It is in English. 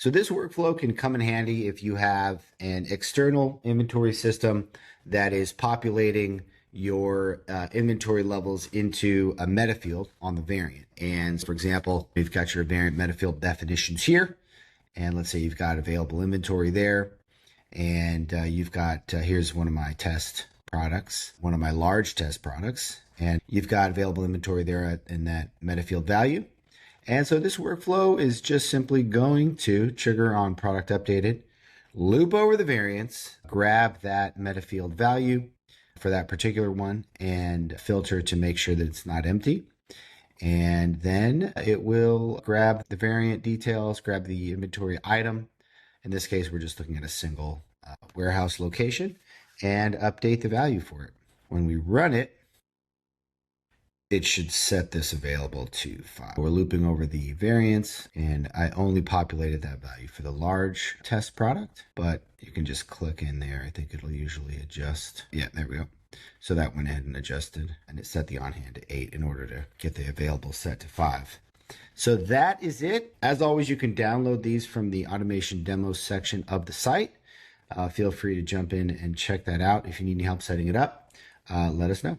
So this workflow can come in handy if you have an external inventory system that is populating your inventory levels into a Metafield on the variant. And for example, you've got your variant Metafield definitions here. And let's say you've got available inventory there. And you've got, here's one of my test products, one of my large test products. And you've got available inventory there in that Metafield value. And so this workflow is just simply going to trigger on product updated, loop over the variants, grab that Metafield value for that particular one and filter to make sure that it's not empty. And then it will grab the variant details, grab the inventory item. In this case, we're just looking at a single warehouse location and update the value for it. When we run it, it should set this available to file. We're looping over the variants, and I only populated that value for the large test product, but you can just click in there. I think it'll usually adjust. Yeah, there we go. So that went ahead and adjusted, and it set the on hand to 8 in order to get the available set to 5. So that is it. As always, you can download these from the automation demo section of the site. Feel free to jump in and check that out. If you need any help setting it up, let us know.